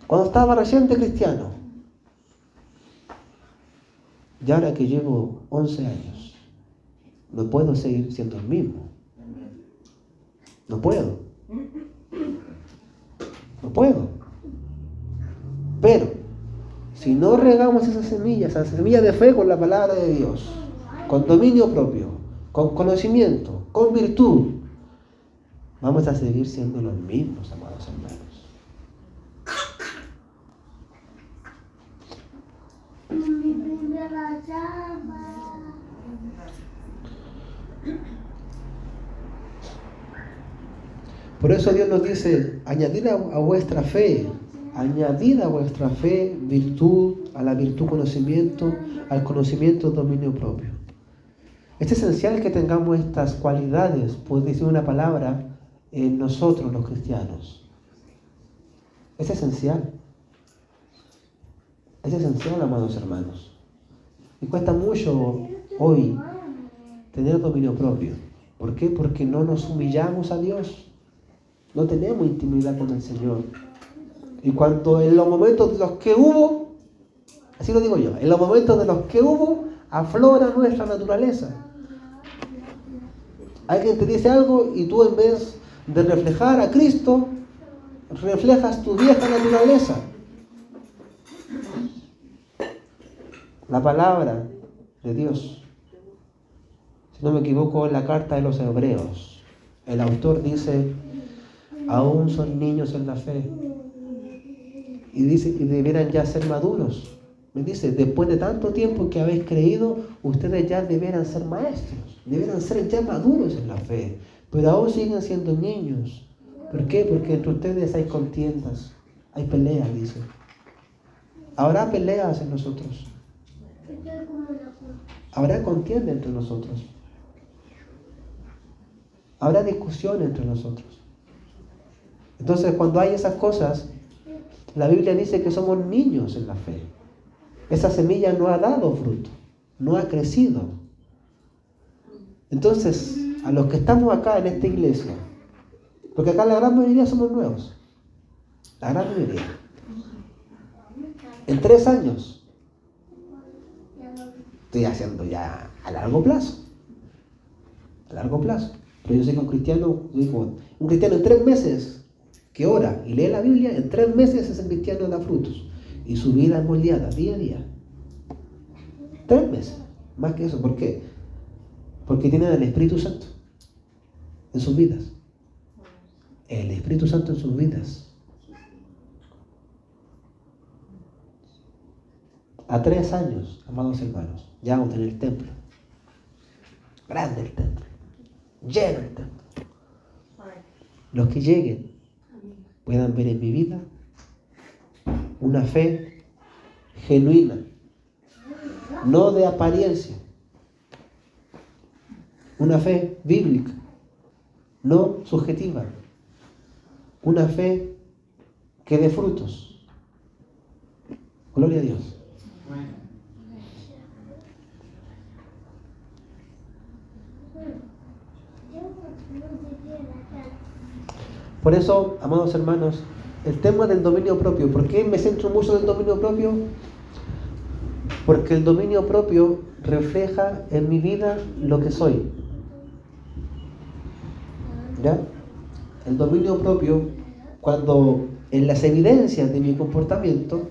Speaker 1: cuando estaba recién de cristiano, y ahora que llevo 11 años, no puedo seguir siendo el mismo. No puedo. Pero, si no regamos esa semilla de fe con la palabra de Dios, con dominio propio, con conocimiento, con virtud, vamos a seguir siendo los mismos, amados hermanos. Por eso Dios nos dice, añadid a vuestra fe virtud, a la virtud conocimiento, al conocimiento dominio propio. Es esencial que tengamos estas cualidades, pues decir una palabra, en nosotros los cristianos. Es esencial, amados hermanos. Y cuesta mucho hoy tener dominio propio. ¿Por qué? Porque no nos humillamos a Dios. No tenemos intimidad con el Señor. Y cuando en los momentos de los que hubo, así lo digo yo, en los momentos de los que hubo, aflora nuestra naturaleza. Alguien te dice algo y tú en vez de reflejar a Cristo, reflejas tu vieja naturaleza. La palabra de Dios, si no me equivoco, en la carta de los Hebreos, el autor dice, aún son niños en la fe, y dice, y debieran ya ser maduros. Me dice, después de tanto tiempo que habéis creído, ustedes ya deberán ser maestros, deberán ser ya maduros en la fe, pero aún siguen siendo niños. ¿Por qué? Porque entre ustedes hay contiendas, hay peleas, dice. Habrá peleas en nosotros. Habrá contienda entre nosotros. Habrá discusión entre nosotros. Entonces, cuando hay esas cosas, la Biblia dice que somos niños en la fe. Esa semilla no ha dado fruto, no ha crecido. Entonces, a los que estamos acá en esta iglesia, porque acá la gran mayoría somos nuevos, la gran mayoría, en 3 años, estoy haciendo ya a largo plazo, pero yo soy un cristiano, un cristiano en 3 meses, que ora y lee la Biblia, en 3 meses ese cristiano da frutos. Y su vida es moldeada día a día. 3 meses. Más que eso, ¿por qué? Porque tienen al Espíritu Santo en sus vidas. El Espíritu Santo en sus vidas. A 3 años, amados hermanos, ya vamos a tener el templo. Grande el templo. Lleno el templo. Los que lleguen puedan ver en mi vida una fe genuina, no de apariencia, una fe bíblica, no subjetiva, una fe que dé frutos. Gloria a Dios. Por eso, amados hermanos, el tema del dominio propio. ¿Por qué me centro mucho en el dominio propio? Porque el dominio propio refleja en mi vida lo que soy. ¿Ya? El dominio propio, cuando en las evidencias de mi comportamiento,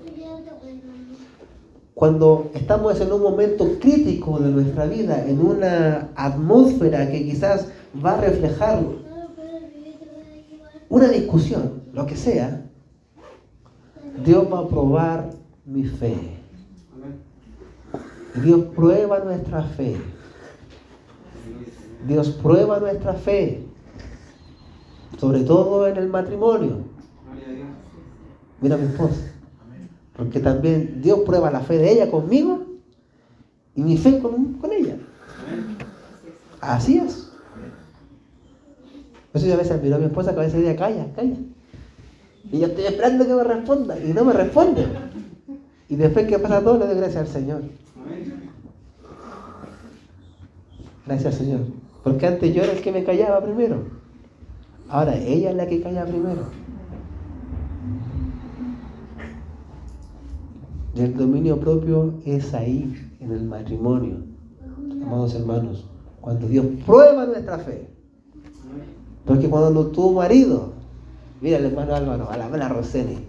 Speaker 1: cuando estamos en un momento crítico de nuestra vida, en una atmósfera que quizás va a reflejar una discusión, lo que sea, Dios va a probar mi fe. Dios prueba nuestra fe. Dios prueba nuestra fe, sobre todo en el matrimonio. Mira a mi esposa, porque también Dios prueba la fe de ella conmigo y mi fe con ella. Así es. Por eso yo a veces miro a mi esposa que a veces ella calla. Y yo estoy esperando que me responda y no me responde. Y después que pasa todo le doy gracias al Señor. Gracias al Señor. Porque antes yo era el que me callaba primero. Ahora ella es la que calla primero. Y el dominio propio es ahí, en el matrimonio. Amados hermanos, cuando Dios prueba nuestra fe. Porque cuando tu marido, mira el hermano Álvaro, a la hermana Roseni,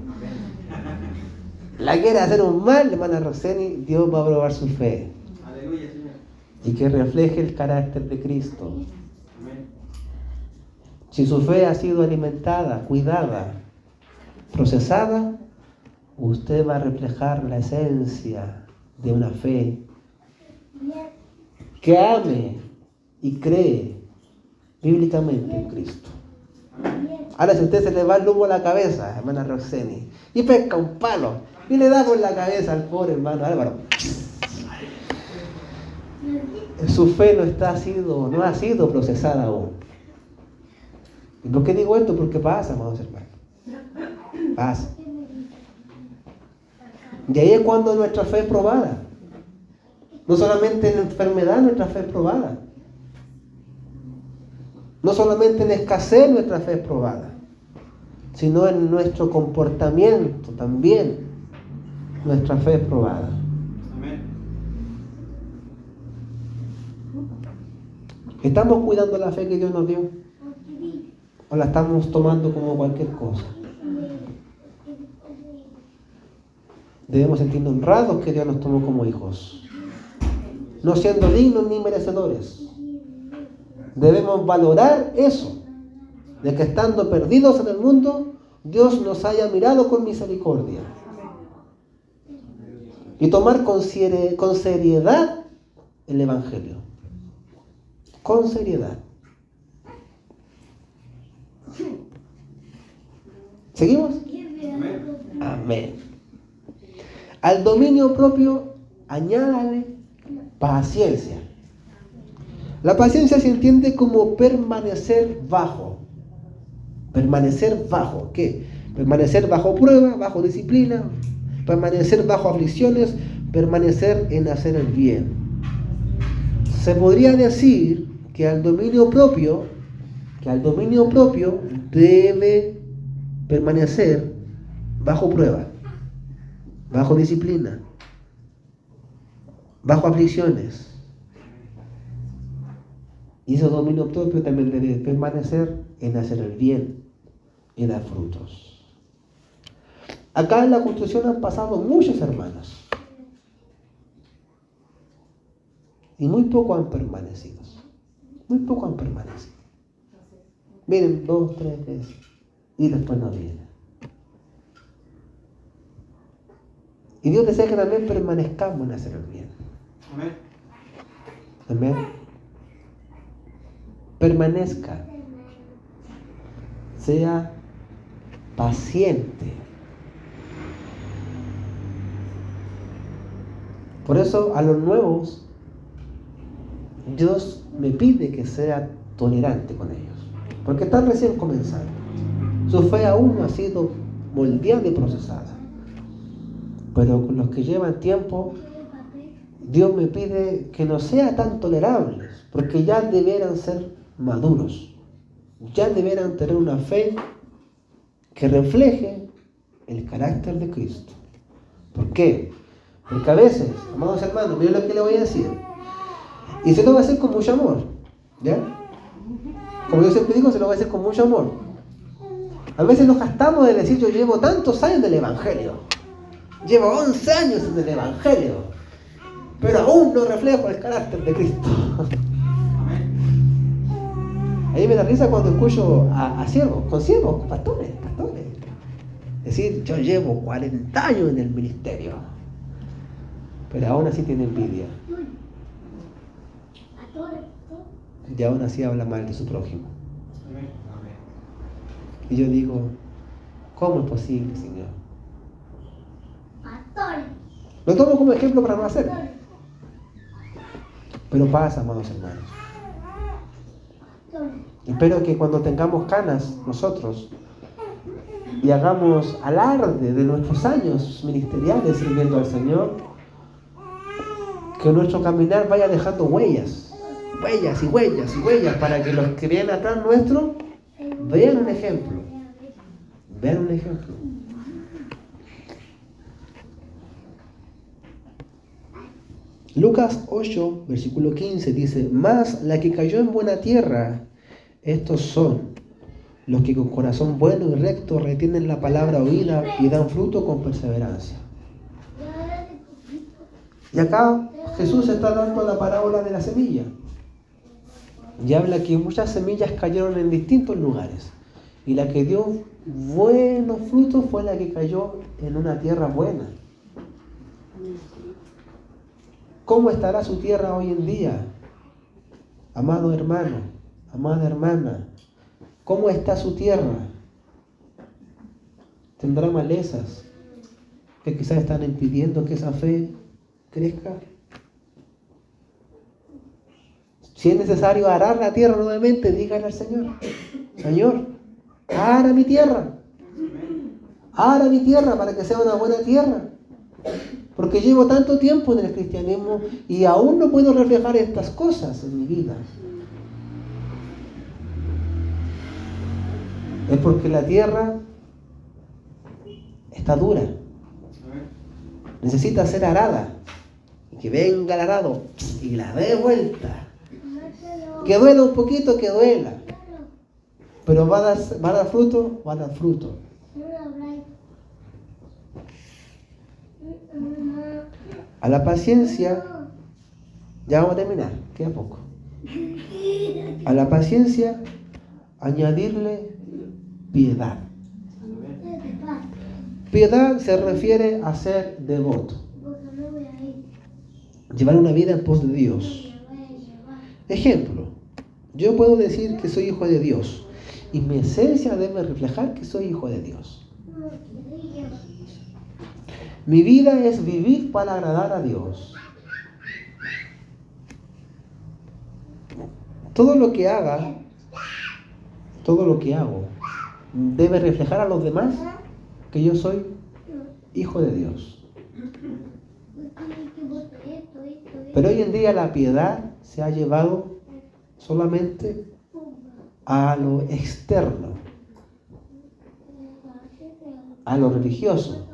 Speaker 1: la quiere hacer un mal, la hermana Roseni, Dios va a probar su fe.
Speaker 2: Aleluya, Señor.
Speaker 1: Y que refleje el carácter de Cristo.
Speaker 2: Amén.
Speaker 1: Si su fe ha sido alimentada, cuidada, procesada, usted va a reflejar la esencia de una fe que ame y cree bíblicamente en Cristo. Ahora si a usted se le va el humo a la cabeza, hermana Roxeni, y pesca un palo y le da por la cabeza al pobre hermano Álvaro, su fe no ha sido procesada aún. ¿Y por qué digo esto? Porque pasa, amados hermanos. Pasa. Y ahí es cuando nuestra fe es probada. No solamente en enfermedad nuestra fe es probada. No solamente en escasez nuestra fe es probada, sino en nuestro comportamiento también nuestra fe es probada.
Speaker 2: Amén.
Speaker 1: ¿Estamos cuidando la fe que Dios nos dio? ¿O la estamos tomando como cualquier cosa? Debemos sentirnos honrados que Dios nos tomó como hijos, no siendo dignos ni merecedores. Debemos valorar eso, de que estando perdidos en el mundo, Dios nos haya mirado con misericordia. Y tomar con seriedad el Evangelio. Con seriedad. ¿Seguimos? Amén. Al dominio propio, añádale paciencia. La paciencia se entiende como permanecer bajo. Permanecer bajo. ¿Qué? Permanecer bajo prueba, bajo disciplina, permanecer bajo aflicciones, permanecer en hacer el bien. Se podría decir que al dominio propio debe permanecer bajo prueba, bajo disciplina, bajo aflicciones. Y ese dominio propio también debe permanecer en hacer el bien y dar frutos. Acá en la construcción han pasado muchas hermanas. Y muy poco han permanecido. Muy poco han permanecido. Vienen 2, 3 veces y después no vienen. Y Dios desea que también permanezcamos en hacer el bien.
Speaker 2: Amén.
Speaker 1: Amén. Permanezca. Sea paciente. Por eso a los nuevos Dios me pide que sea tolerante con ellos, porque están recién comenzando. Su fe aún no ha sido moldeada y procesada. Pero con los que llevan tiempo, Dios me pide que no sea tan tolerables, porque ya deberán ser maduros. Ya deberán tener una fe que refleje el carácter de Cristo. ¿Por qué? Porque a veces, amados hermanos, miren lo que le voy a decir. Y se lo va a hacer con mucho amor. ¿Ya? Como yo siempre digo, se lo va a hacer con mucho amor. A veces nos gastamos de decir, yo llevo tantos años en el Evangelio. Llevo 11 años en el Evangelio. Pero aún no reflejo el carácter de Cristo. A mí me da risa cuando escucho a siervos, con siervos, pastores. Decir, yo llevo 40 años en el ministerio. Pero aún así tiene envidia. Y aún así habla mal de su prójimo. Y yo digo, ¿cómo es posible, Señor? Lo tomo como ejemplo para no hacerlo. Pero pasa, amados hermanos. Espero que cuando tengamos canas nosotros y hagamos alarde de nuestros años ministeriales sirviendo al Señor, que nuestro caminar vaya dejando huellas para que los que vienen atrás nuestro vean un ejemplo. Lucas 8, versículo 15 dice, mas la que cayó en buena tierra, estos son los que con corazón bueno y recto retienen la palabra oída y dan fruto con perseverancia. Y acá Jesús está dando la parábola de la semilla. Y habla que muchas semillas cayeron en distintos lugares. Y la que dio buenos frutos fue la que cayó en una tierra buena. ¿Cómo estará su tierra hoy en día? Amado hermano, amada hermana, ¿cómo está su tierra? ¿Tendrá malezas que quizás están impidiendo que esa fe crezca? Si es necesario arar la tierra nuevamente, dígale al Señor, Señor, ara mi tierra para que sea una buena tierra. Porque llevo tanto tiempo en el cristianismo y aún no puedo reflejar estas cosas en mi vida. Es porque la tierra está dura. Necesita ser arada. Y que venga el arado y la dé vuelta. Que duela un poquito, que duela. Pero va a dar fruto. A la paciencia, ya vamos a terminar, queda poco. A la paciencia, añadirle piedad. Piedad se refiere a ser devoto. Llevar una vida en pos de Dios. Ejemplo, yo puedo decir que soy hijo de Dios y mi esencia debe reflejar que soy hijo de Dios. Mi vida es vivir para agradar a Dios. Todo lo que hago, debe reflejar a los demás que yo soy hijo de Dios. Pero hoy en día la piedad se ha llevado solamente a lo externo, a lo religioso,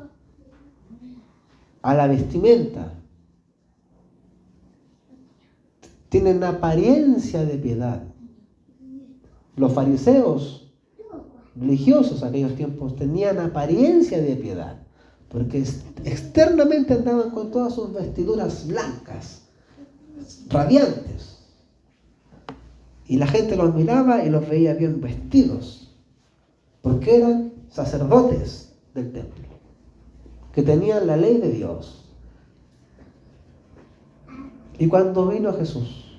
Speaker 1: a la vestimenta. Tienen apariencia de piedad. Los fariseos religiosos en aquellos tiempos tenían apariencia de piedad, porque externamente andaban con todas sus vestiduras blancas, radiantes. Y la gente los miraba y los veía bien vestidos, porque eran sacerdotes del templo, que tenían la ley de Dios. Y cuando vino Jesús,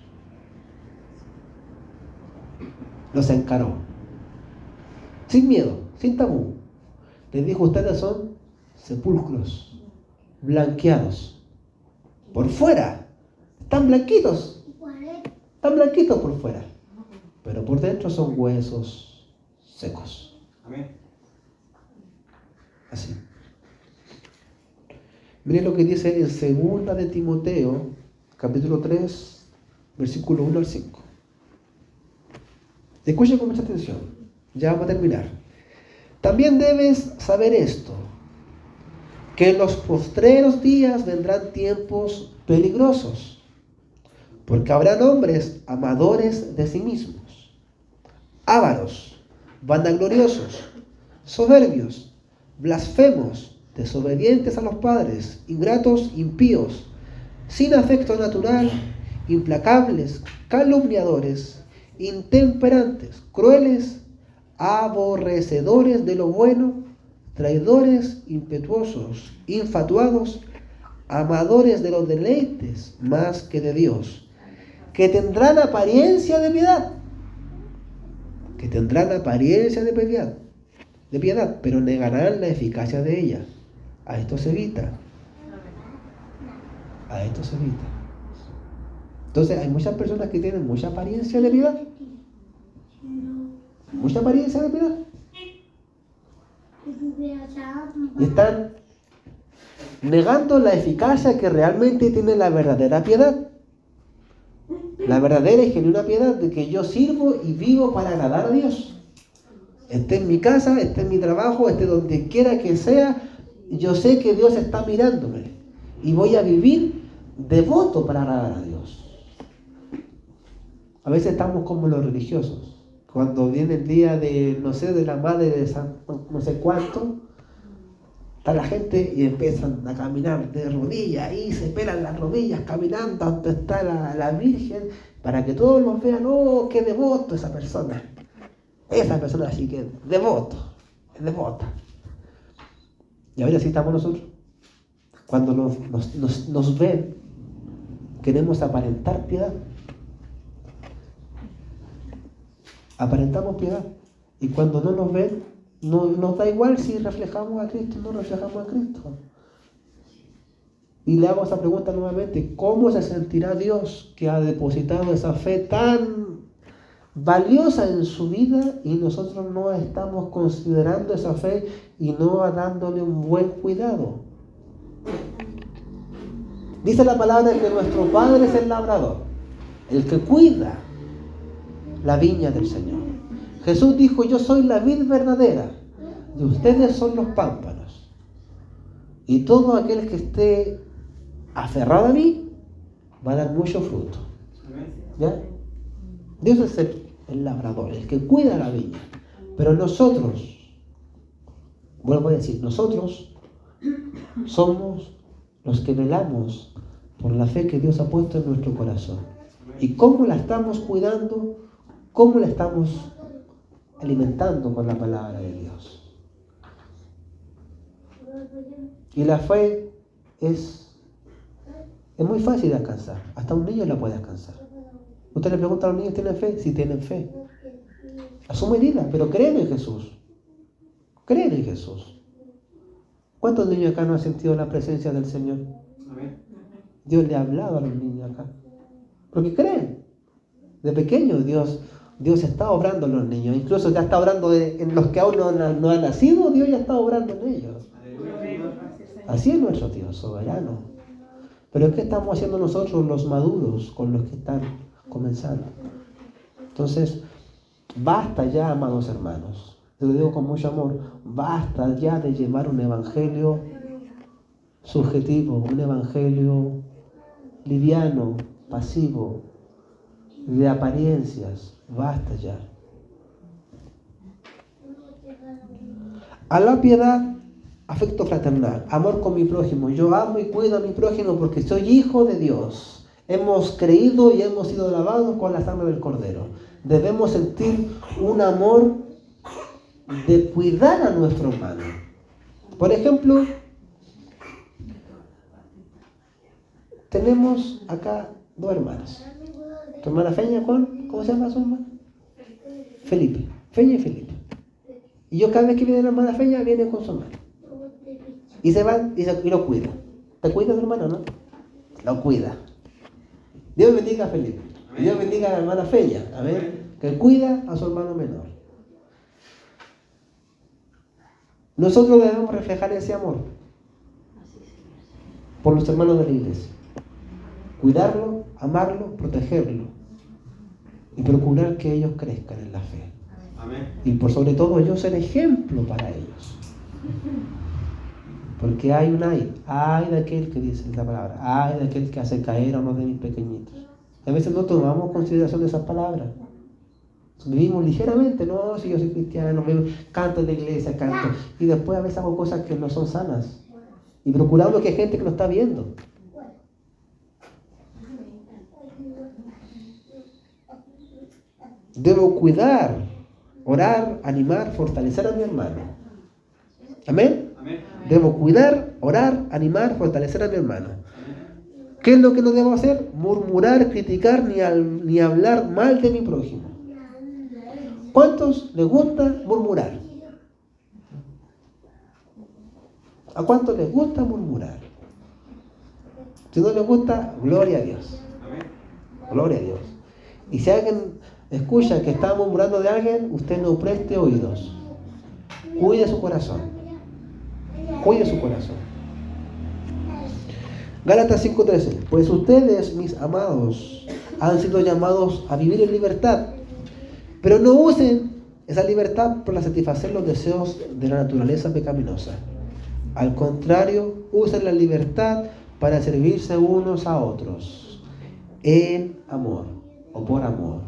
Speaker 1: los encaró, sin miedo, sin tabú. Les dijo: ustedes son sepulcros blanqueados por fuera, están blanquitos por fuera, pero por dentro son huesos secos.
Speaker 2: Amén.
Speaker 1: Así. Miren lo que dice en 2 de Timoteo, capítulo 3, versículo 1 al 5. Escuchen con mucha atención, ya vamos a terminar. También debes saber esto, que en los postreros días vendrán tiempos peligrosos, porque habrán hombres amadores de sí mismos, ávaros, vanagloriosos, soberbios, blasfemos, desobedientes a los padres, ingratos, impíos, sin afecto natural, implacables, calumniadores, intemperantes, crueles, aborrecedores de lo bueno, traidores, impetuosos, infatuados, amadores de los deleites más que de Dios, que tendrán apariencia de piedad, pero negarán la eficacia de ella. A esto se evita. Entonces hay muchas personas que tienen mucha apariencia de piedad. Y están negando la eficacia que realmente tiene la verdadera piedad. La verdadera y genuina piedad de que yo sirvo y vivo para agradar a Dios. Esté en mi casa, esté en mi trabajo, esté donde quiera que sea, yo sé que Dios está mirándome y voy a vivir devoto para agradar a Dios. A veces estamos como los religiosos. Cuando viene el día de, de la madre de San no sé cuánto, está la gente y empiezan a caminar de rodillas y se pelan las rodillas caminando donde está la Virgen para que todos los vean. ¡Oh, qué devoto esa persona! Esa persona sí que es devota. Y ahora sí estamos nosotros. Cuando nos ven, queremos aparentar piedad. Aparentamos piedad. Y cuando no nos ven, no nos da igual si reflejamos a Cristo o no reflejamos a Cristo. Y le hago esa pregunta nuevamente: ¿cómo se sentirá Dios que ha depositado esa fe tan valiosa en su vida y nosotros no estamos considerando esa fe y no dándole un buen cuidado? Dice la palabra que nuestro Padre es el labrador, el que cuida la viña del Señor. Jesús dijo: yo soy la vid verdadera y ustedes son los pámpanos. Y todo aquel que esté aferrado a mí va a dar mucho fruto. ¿Ya? Dios es el labrador, el que cuida la viña. Pero nosotros, vuelvo a decir, nosotros somos los que velamos por la fe que Dios ha puesto en nuestro corazón. ¿Y cómo la estamos cuidando? ¿Cómo la estamos alimentando con la palabra de Dios? Y la fe es muy fácil de alcanzar. Hasta un niño la puede alcanzar. Usted le pregunta a los niños: ¿tienen fe? Sí, tienen fe. A su medida, pero creen en Jesús. ¿Cuántos niños acá no han sentido la presencia del Señor? Dios le ha hablado a los niños acá. Porque creen. De pequeños Dios está obrando en los niños. Incluso ya está obrando en los que aún no han nacido. Dios ya está obrando en ellos. Así es nuestro Dios, soberano. Pero ¿qué estamos haciendo nosotros los maduros con los que están comenzando? Entonces, basta ya, amados hermanos. Te lo digo con mucho amor. Basta ya de llevar un evangelio subjetivo, un evangelio liviano, pasivo, de apariencias. Basta ya. A la piedad, afecto fraternal, amor con mi prójimo. Yo amo y cuido a mi prójimo porque soy hijo de Dios. hemos creído y hemos sido lavados con la sangre del Cordero. Debemos sentir un amor de cuidar a nuestro hermano. Por ejemplo, tenemos acá dos hermanas. Tu hermana Feña, Juan, ¿cómo se llama su hermana? Felipe. Feña y Felipe. Y yo cada vez que viene la hermana Feña, viene con su hermano. Y se van y lo cuida. ¿Te cuida tu hermano, no? Lo cuida. Dios bendiga a Felipe. Y Dios bendiga a la hermana Feña. A ver, que cuida a su hermano menor. Nosotros debemos reflejar ese amor por los hermanos de la iglesia. Cuidarlo, amarlo, protegerlo y procurar que ellos crezcan en la fe.
Speaker 2: Amén.
Speaker 1: Y por sobre todo yo ser ejemplo para ellos. Porque hay un ay de aquel que dice esa palabra, ay de aquel que hace caer a uno de mis pequeñitos. A veces no tomamos consideración de esas palabras. Vivimos ligeramente, no, si yo soy cristiano, canto en la iglesia, canto. Y después a veces hago cosas que no son sanas. Y procuramos que hay gente que lo está viendo. Debo cuidar, orar, animar, fortalecer a mi hermano. ¿Amén?
Speaker 2: Amén.
Speaker 1: Debo cuidar, orar, animar, fortalecer a mi hermano. ¿Qué es lo que no debo hacer? Murmurar, criticar, ni hablar mal de mi prójimo. ¿Cuántos les gusta murmurar? ¿A cuántos les gusta murmurar? Si no les gusta, gloria a Dios.
Speaker 2: Amén.
Speaker 1: Gloria a Dios. Y si alguien escucha que está murmurando de alguien, usted no preste oídos. Cuide su corazón. Cuide su corazón. Gálatas 5:13. Pues ustedes, mis amados, han sido llamados a vivir en libertad. Pero no usen esa libertad para satisfacer los deseos de la naturaleza pecaminosa. Al contrario, usen la libertad para servirse unos a otros en amor o por amor.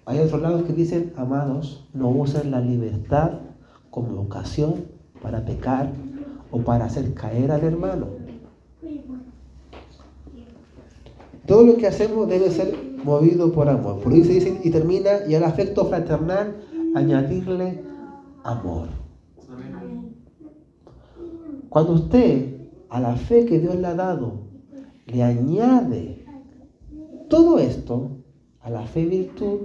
Speaker 1: Hay otros lados que dicen, amados, no usen la libertad como ocasión para pecar o para hacer caer al hermano. Todo lo que hacemos debe ser movido por amor. Por eso dice y termina, y al afecto fraternal añadirle amor. Cuando usted a la fe que Dios le ha dado le añade todo esto, a la fe virtud,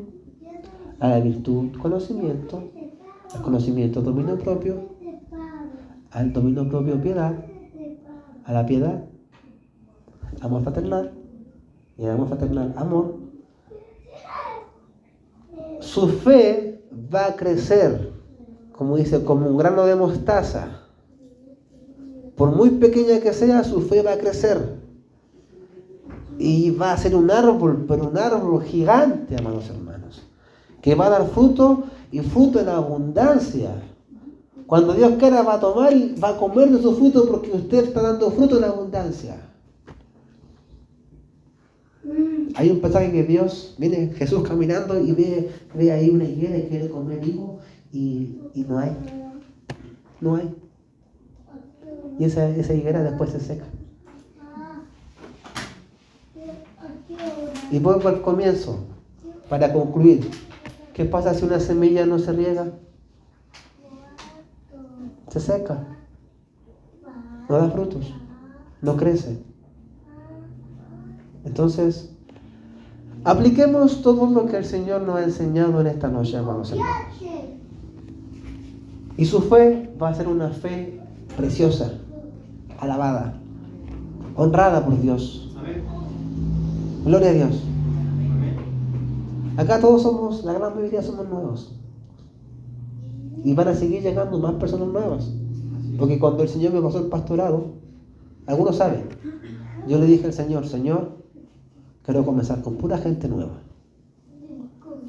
Speaker 1: a la virtud conocimiento, al conocimiento dominio propio, al dominio propio piedad, a la piedad amor fraternal, y el amor fraternal amor, su fe va a crecer, como dice, como un grano de mostaza. Por muy pequeña que sea, su fe va a crecer. Y va a ser un árbol, pero un árbol gigante, amados hermanos, que va a dar fruto y fruto en abundancia. Cuando Dios quiera va a tomar y va a comer de su fruto porque usted está dando fruto en abundancia. Hay un pasaje que Dios, viene Jesús caminando y ve ahí una higuera y quiere comer higo y no hay. No hay. Y esa higuera después se seca. Y vuelvo al comienzo, para concluir. ¿Qué pasa si una semilla no se riega? Se seca. No da frutos. No crece. Entonces, apliquemos todo lo que el Señor nos ha enseñado en esta noche, hermanos hermanos. Y su fe va a ser una fe preciosa, alabada, honrada por Dios.
Speaker 2: Amén.
Speaker 1: Gloria a Dios.
Speaker 2: Amén.
Speaker 1: Acá todos somos, la gran mayoría somos nuevos. Y van a seguir llegando más personas nuevas. Porque cuando el Señor me pasó el pastorado, algunos saben, yo le dije al Señor, Señor, quiero comenzar con pura gente nueva.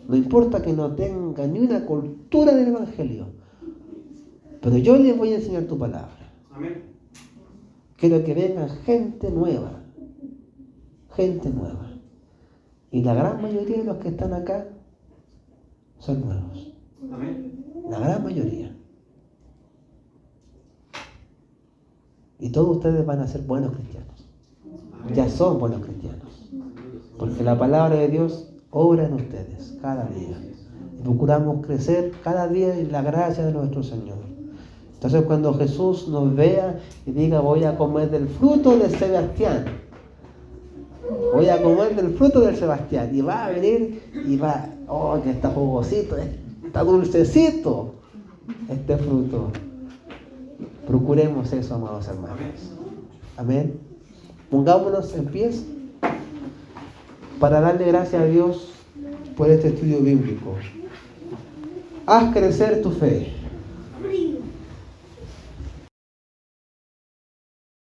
Speaker 1: No importa que no tenga ni una cultura del Evangelio, pero yo les voy a enseñar tu palabra.
Speaker 2: Amén.
Speaker 1: Quiero que venga gente nueva. Gente nueva. Y la gran mayoría de los que están acá son nuevos.
Speaker 2: Amén.
Speaker 1: La gran mayoría. Y todos ustedes van a ser buenos cristianos. ya son buenos cristianos. Porque la palabra de Dios obra en ustedes cada día. Y procuramos crecer cada día en la gracia de nuestro Señor. Entonces cuando Jesús nos vea y diga, voy a comer del fruto de Sebastián. Voy a comer del fruto del Sebastián. Y va a venir y va, oh, que está jugosito, está dulcecito este fruto. Procuremos eso, amados hermanos. Amén. Pongámonos en pie para darle gracias a Dios por este estudio bíblico. Haz crecer tu fe.